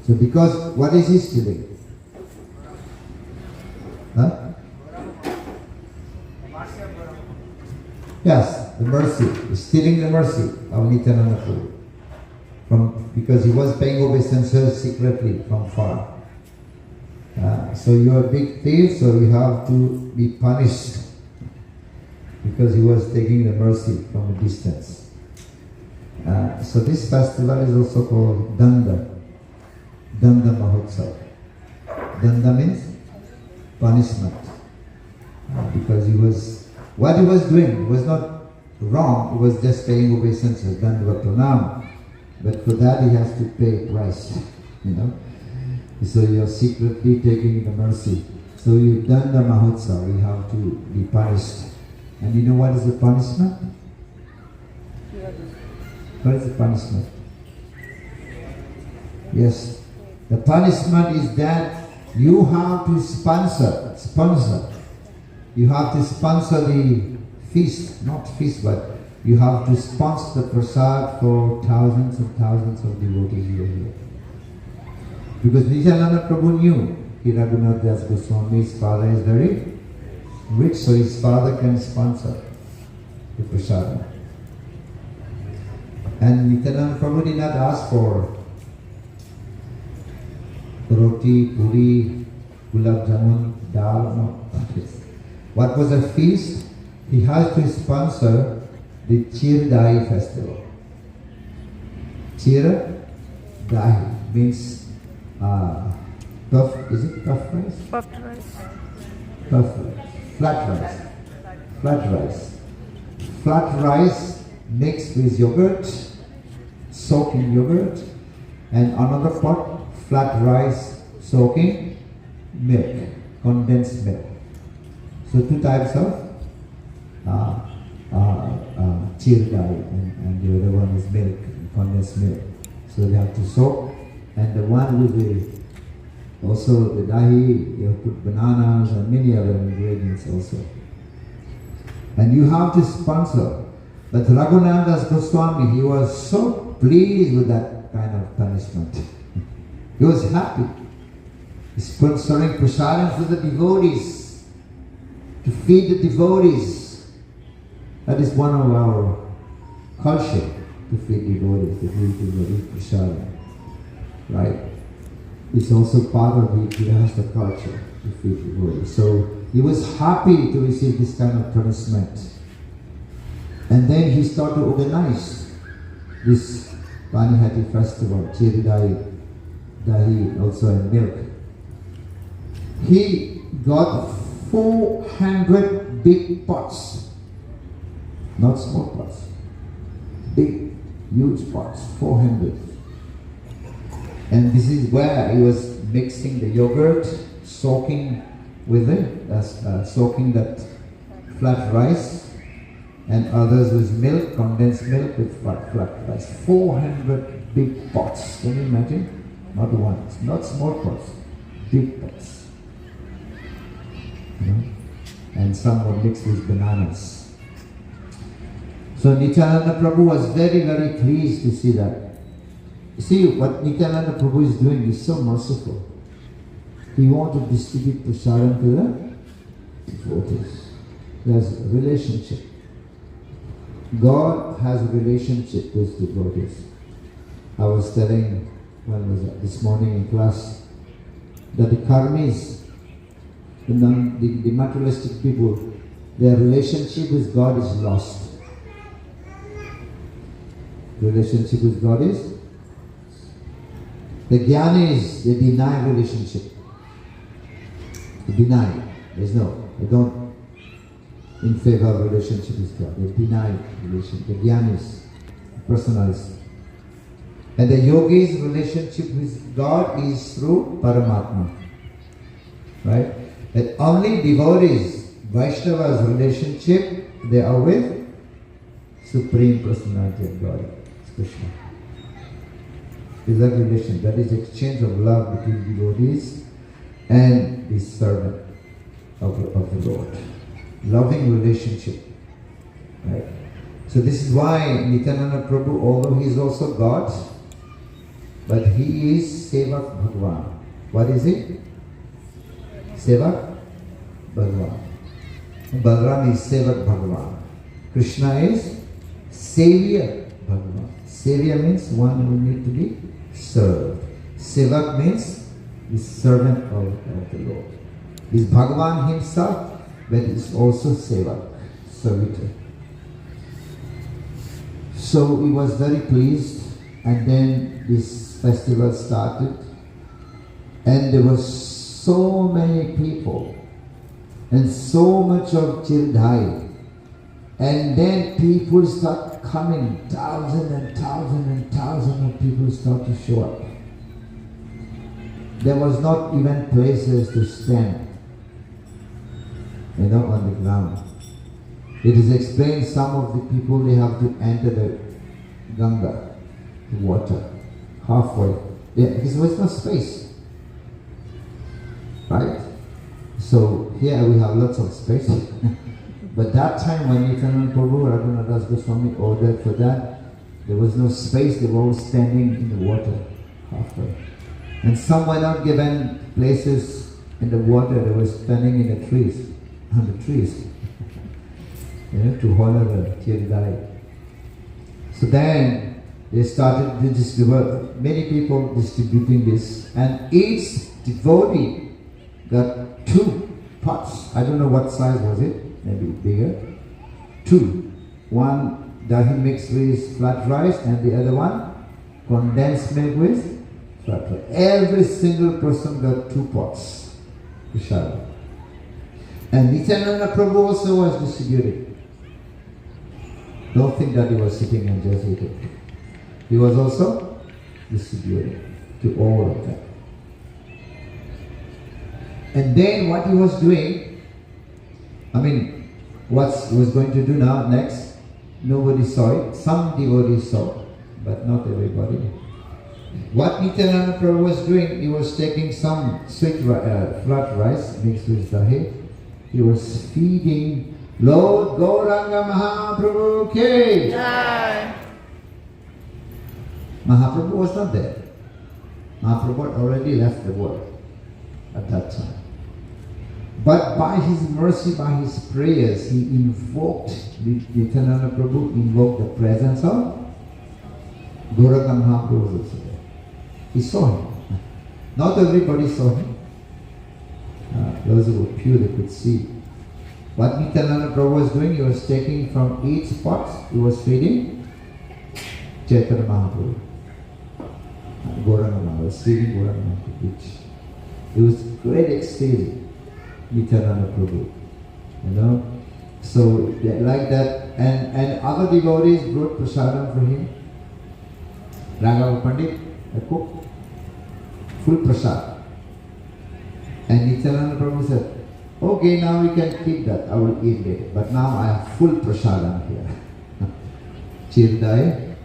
So because, what is he stealing? Huh? Yes, the mercy. He's stealing the mercy of Nityananda Prabhu. Because he was paying obeisances secretly from far. So you are a big thief, so you have to be punished. Because he was taking the mercy from a distance. So this festival is also called Danda. Danda Mahotsav. Danda means punishment. Because what he was doing was not wrong, he was just paying obeisances, Dandava Pranam. But for that he has to pay a price, So you're secretly taking the mercy. So you've done the Mahotsav, you have to be punished. And you know what is the punishment? What is the punishment? Yes. The punishment is that you have to sponsor. You have to sponsor the feast, not feast, but you have to sponsor the prasad for thousands and thousands of devotees here. Because Nityananda Prabhu knew Raghunath Das Goswami's father is very rich, so his father can sponsor the prasad. And Nityananda Prabhu did not ask for roti, puri, gulab jamun, dal, no. What was a feast? He has to sponsor the Chir Dahi festival. Chir Dahi means puff, is it puff rice? Puffed rice. Puff rice. Flat rice. Flat rice. Flat rice mixed with yogurt, soaking yogurt, and another pot, flat rice soaking milk, condensed milk. So two types of chir dahi, and the other one is milk, condensed milk. So they have to soak, and the one with also the dahi, you put bananas and many other ingredients also. And you have to sponsor. But Raghunath Das Goswami, he was so pleased with that kind of punishment. He was happy. He's sponsoring prasadam for the devotees, to feed the devotees. That is one of our culture, to feed devotees, to feed devotees prasadam. Right? It's also part of the Grihastha culture, to feed devotees. So he was happy to receive this kind of punishment. And then he started to organize this Panihati festival, Chiri Dahi, also in milk. He got 400 big pots, not small pots, big, huge pots, 400. And this is where he was mixing the yogurt, soaking with it, soaking that flat rice, and others with milk, condensed milk with flat rice. 400 big pots. Can you imagine? Not one, not small pots, big pots. And some were mixed with bananas. So Nityananda Prabhu was very, very pleased to see that. You see, what Nityananda Prabhu is doing is so merciful. He wants to distribute prasadam to the devotees. There's a relationship. God has a relationship with devotees. I was telling, when was that? This morning in class, that the karmis, the materialistic people, their relationship with God is lost. Relationship with God is, the jnanis, they deny relationship. They deny. They don't in favor of relationship with God. They deny relationship. The jnanis, personals. And the yogi's relationship with God is through Paramatma. Right? That only devotees, Vaishnava's relationship, they are with Supreme Personality of God, Krishna. Is that relation? That is exchange of love between devotees and the servant of the Lord. Loving relationship. Right? So this is why Nityananda Prabhu, although he is also God, but he is Sevak Bhagwan. What is it? Sevak Bhagwan. Balaram is Sevak Bhagwan. Krishna is Savior Bhagwan. Savior means one who need to be served. Sevak means the servant of the Lord. Is Bhagwan himself, but is also Sevak, servitor. So he was very pleased, and then this festival started, and there were so many people and so much of Chirdhai, and then people start coming, thousands and thousands and thousands of people start to show up. There was not even places to stand, on the ground. It is explained some of the people, they have to enter the Ganga, the water, halfway. Yeah, because there was no space. Right? So here we have lots of space. But that time when Nityananda Prabhu, Raghunath Das Goswami ordered for that, there was no space, they were all standing in the water, halfway. And some were not given places in the water, they were standing in the trees, on the trees. To honor the Chirdhai. So then they started to distribute, many people distributing this, and each devotee got 2 pots. I don't know what size was it, maybe bigger. 2. One dahi mixed with flat rice, and the other one condensed milk with flat rice. Every single person got 2 pots. Prasad. And Nityananda Prabhu also was distributing. Don't think that he was sitting and just eating. He was also distributing to all of them. And then what he was doing, what he was going to do now, next, nobody saw it. Some devotees saw, but not everybody. What Nityananda Prabhu was doing, he was taking some sweet flat rice mixed with dahi. He was feeding Lord Gauranga Mahaprabhu Ke. Mahaprabhu was not there. Mahaprabhu had already left the world at that time. But by his mercy, by his prayers, he invoked, Nityananda Prabhu invoked the presence of Gauranga Mahaprabhu was also there. He saw him. Not everybody saw him. Those who were pure, they could see. What Nityananda Prabhu was doing, he was taking from each pot, he was feeding Chaitanya Mahaprabhu. Gauranga Mahaprabhu was feeding Gauranga Mahaprabhu. It was great ecstasy, Nityananda Prabhu. So like that, and other devotees brought prasadam for him. Raghava Pandit, a cook, full prasad. And Nityananda Prabhu said, okay, now we can keep that, I will eat later. But now I have full prasadam here. Chirdhai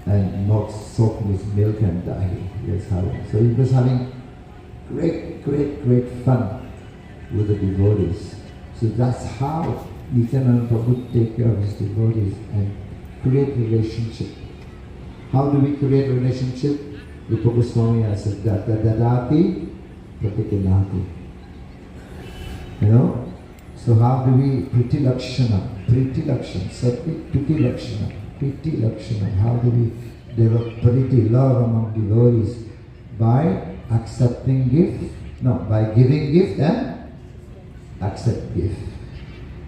and not soaked with milk and dahi. So he was having great fun with the devotees. So that's how Nityananda Prabhu take care of his devotees and create relationship. How do we create relationship? Rupa Goswami has said that dadati pratikinati. So how do we priti lakshana, priti lakshana, how do we develop priti, love among devotees? By accepting gift, by giving gift and accept gift.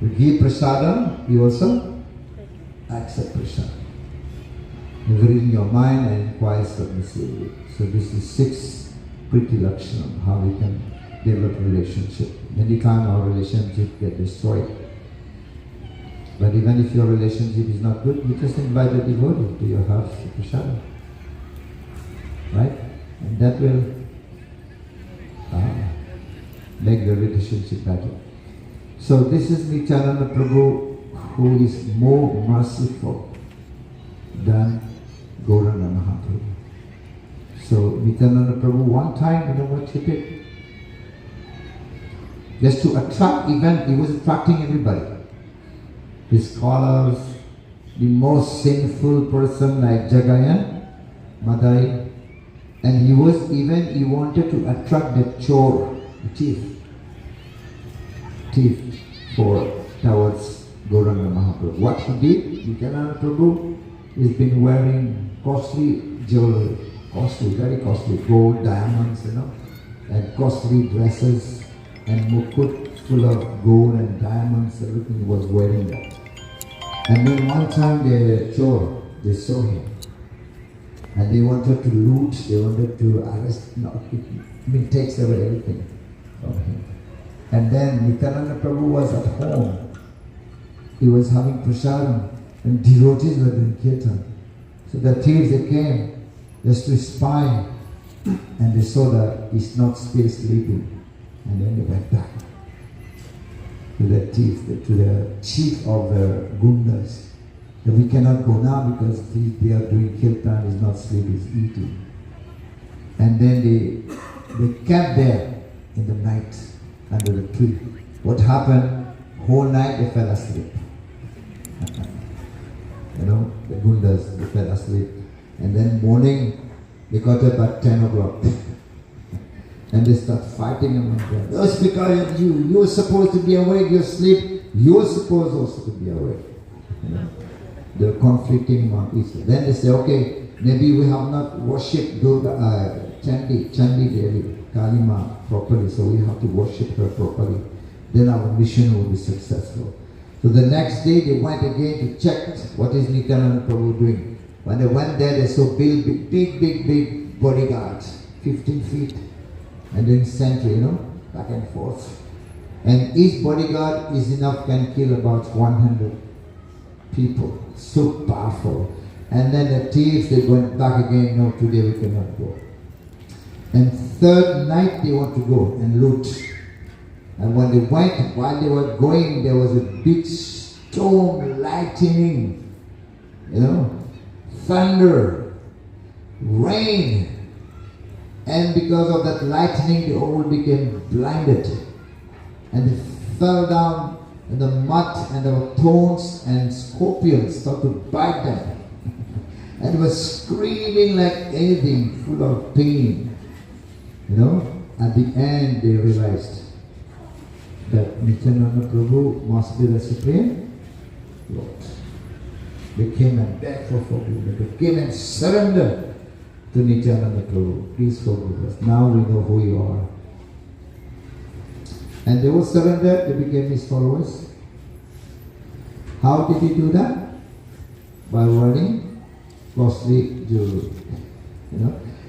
You give prasadam, you also accept prasadam. You read in your mind and inquire submissively. So this is 6 priti lakshana, how we can develop relationship. Many times our relationship get destroyed. But even if your relationship is not good, you just invite a devotee to your house to prasadam. Right? And that will make the relationship better. So this is Nityananda Prabhu, who is more merciful than Gauranga Mahaprabhu. So Nityananda Prabhu one time, what he did? Just to attract event, he was attracting everybody. The scholars, the most sinful person like Jagayan, Madai, And he wanted to attract the chore, the thief towards Gauranga Mahaprabhu. What he did, Nityananda Prabhu, he's been wearing costly jewelry, very costly, gold, diamonds, and costly dresses, and mukut full of gold and diamonds, everything he was wearing that. And then one time the chore, they saw him. And they wanted to loot, they wanted to arrest, takes away everything from him. And then Nityananda Prabhu was at home. He was having prasadam, and devotees were doing kirtan. So the thieves, they came just to spy, and they saw that he's not still sleeping. And then they went back to the thief, to the chief of the gundas. That we cannot go now because they are doing kirtan, he's not sleeping, he's eating. And then they camped there in the night under the tree. What happened? Whole night they fell asleep. The gundas, they fell asleep. And then morning they got up at 10 o'clock. And they start fighting among them. Oh, it's because of you. You were supposed to be awake, you sleep. You were supposed also to be awake. They were conflicting among each other. Then they say, okay, maybe we have not worshipped Chandi Devi, Kalima properly, so we have to worship her properly. Then our mission will be successful. So the next day they went again to check what is Nityananda Prabhu doing. When they went there, they saw big bodyguards, 15 feet, and doing sentry, back and forth. And each bodyguard is enough, can kill about 100 people. So powerful. And then the thieves, they went back again, no, today we cannot go. And third night they want to go and loot. And when they went, while they were going, there was a big storm, lightning, thunder, rain. And because of that lightning, they all became blinded. And they fell down in the mud, and there were thorns and scorpions started to bite them. And they were screaming like anything, full of pain. At the end they realized that Nityananda Prabhu must be the Supreme Lord. They came and begged for forgiveness. They came and surrendered to Nityananda Prabhu. Please forgive us. Now we know who you are. And they were surrendered, they became his followers. How did he do that? By wearing costly jewelry.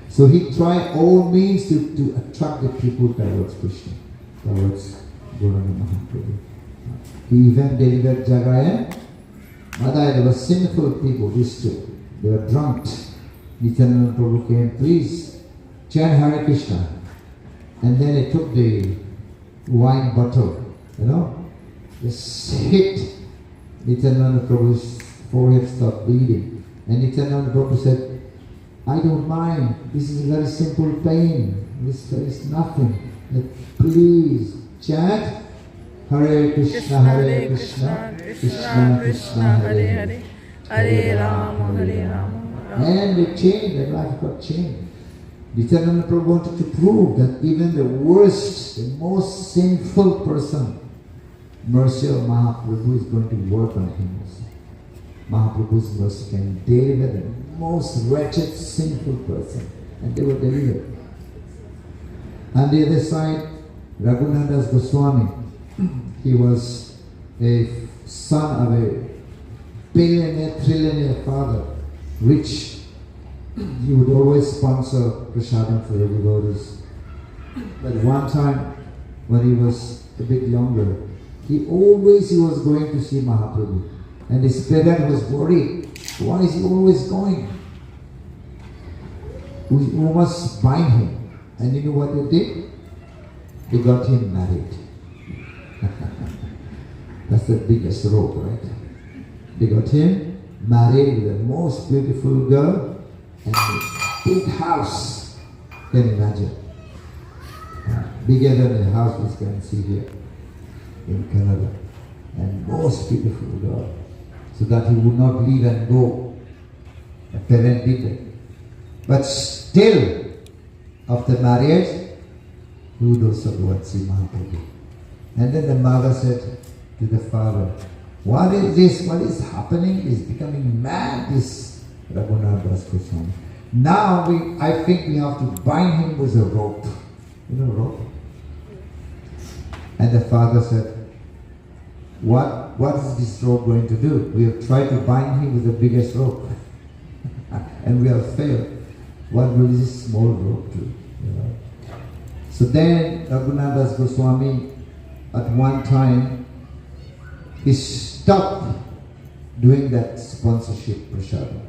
So he tried all means to attract the people towards Krishna, towards Gauranga Mahaprabhu. He even delivered Jagaya. Madai, they were sinful people, these two. They were drunk. Nityananda Prabhu came, please chant Hare Krishna. And then he took the wine bottle, just hit Nityananda Prabhu's forehead, started bleeding. And Nityananda Prabhu said, I don't mind, this is a very simple pain, this is nothing. Please chant Hare Krishna, Hare Krishna, Krishna Krishna, Hare Hare, Hare Rama, Hare Rama. And they changed, their life got changed. Nityananda Prabhu wanted to prove that even the worst, the most sinful person, mercy of Mahaprabhu is going to work on him also. Mahaprabhu's mercy can deliver the most wretched, sinful person. And they were delivered. On the other side, Raghunadas Goswami, he was a son of a billionaire, trillionaire father, rich. He would always sponsor prasadam for the devotees. But one time, when he was a bit younger, he was going to see Mahaprabhu. And his parent was worried. Why is he always going? We must bind him. And you know what they did? They got him married. That's the biggest rope, right? They got him married with the most beautiful girl and a big house. Can you imagine? Bigger than the house we can see here in Canada. And most beautiful girl. So that he would not leave and go. The parent did it. But still, after marriage, he would also go and see Mahaprabhu. And then the mother said to the father, what is this? What is happening? He's becoming mad, this Raghunath Das Goswami. Now I think we have to bind him with a rope. You know rope? And the father said, what is this rope going to do? We have tried to bind him with the biggest rope. And we have failed. What will this small rope do? You know? So then Raghunath Das Goswami at one time he stopped doing that sponsorship prasadam.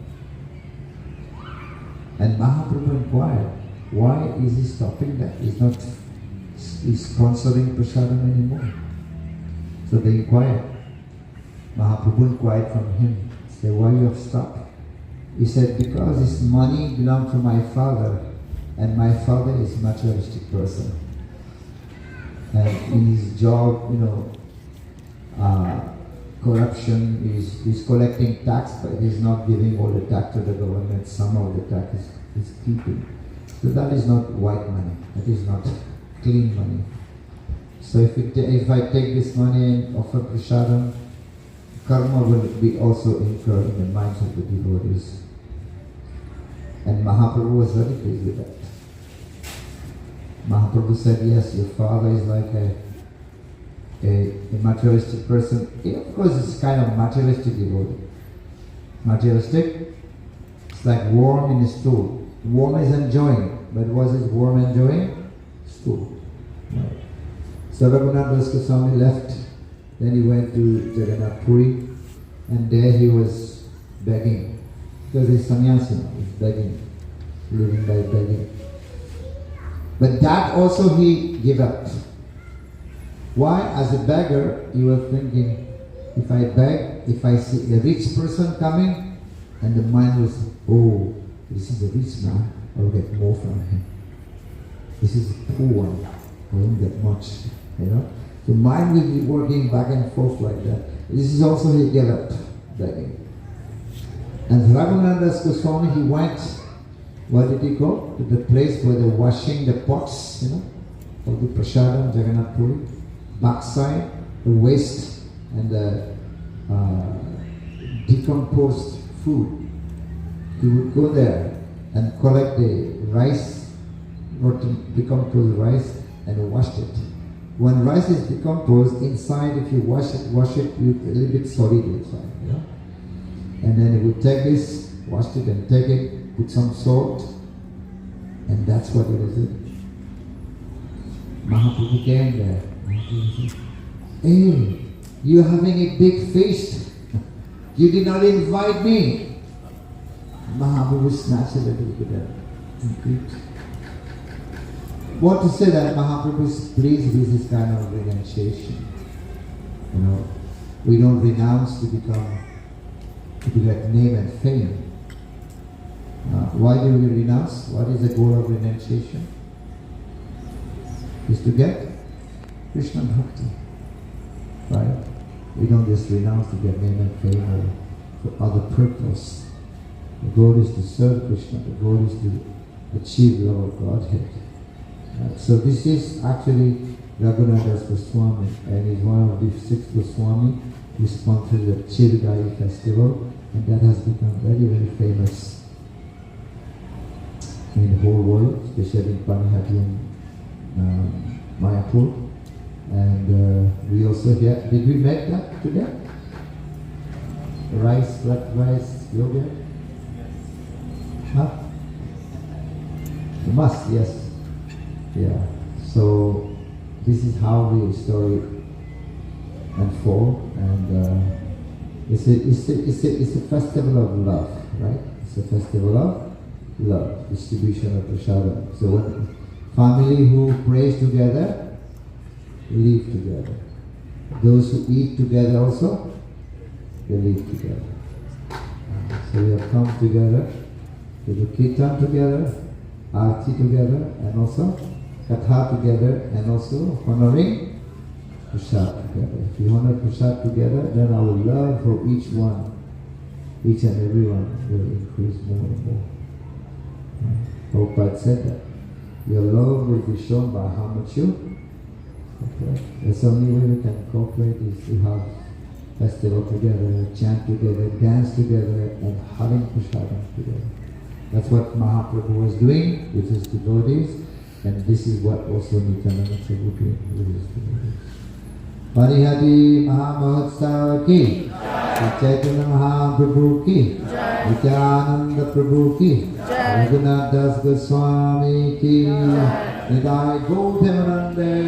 And Mahaprabhu inquired, why is he stopping that? He's not sponsoring prasadam anymore. So they inquired. Mahaprabhu inquired from him, said, why you have stopped? He said, because this money belonged to my father, and my father is a materialistic person. And in his job, corruption, is collecting tax, but he's not giving all the tax to the government. Some of the tax is keeping. So that is not white money. That is not clean money. So if I take this money and offer prasadam, karma will be also incurred in the minds of the devotees. And Mahaprabhu was very pleased with that. Mahaprabhu said, yes, your father is like a materialistic person. Of course, it's kind of materialistic devotee. Materialistic, it's like worm in a stool. Worm is enjoying, but what is worm enjoying? Stool. Right. So Raghunath Das Goswami left, then he went to Jagannath Puri, and there he was begging. Because he's sannyasi now, he's begging, living by begging. But that also he gave up. Why? As a beggar, he was thinking, if I beg, if I see a rich person coming, and the mind was, oh, this is a rich man, I will get more from him. This is a poor one, I won't get much, So mind will be working back and forth like that. This is also he gave up begging. And Raghunath Das Goswami, he went, where did he go? To the place where they're washing the pots, of the prasadam, Jagannath Puri. Backside, the waste and the decomposed food. He would go there and collect the rice, rotten decomposed rice, and wash it. When rice is decomposed, inside, if you wash it, you a little bit solid inside, And then he would take this, wash it and take it, put some salt, and that's what it was in. Mahaprabhu came there. Mahaprabhu said, hey, you're having a big feast. You did not invite me. Mahaprabhu snatched a little bit and eat. What to say that Mahaprabhu is pleased with this kind of renunciation. We don't renounce to get name and fame. Why do we renounce? What is the goal of renunciation? Is to get Krishna Bhakti. Right? We don't just renounce to get name and fame or for other purpose. The goal is to serve Krishna. The goal is to achieve love of Godhead. So this is actually Raghunath Das Goswami, and he's one of the 6 Goswami who sponsored the Chirgai festival, and that has become very, very famous in the whole world, especially in Panihati and Mayapur. And we also hear, did we make that today? Rice, black rice, yogurt? Huh? You must, yes. Yeah. So this is how the story unfolds, and it's a festival of love, right? It's a festival of love, distribution of prasadam. So when family who prays together, live together. Those who eat together also, they live together. So we have come together to do kirtan together, arti together, and also katha together, and also honoring prasad together. If we honor prasad together, then our love for each one, each and every one will increase more and more. Prabhupada said that. Your love will be shown by how much you cooperate. That's the only way we can cooperate is to have festival together, chant together, dance together, and having prasadam together. That's what Mahaprabhu was doing with his devotees, and this is what also Nityananda Prabhu did with his devotees. Parihati Mahamahotsav ki, Chaitanya Mahaprabhu ki, Nityananda Prabhu ki, Raghunath Das Goswami ki, Nidai Gaur Premanande.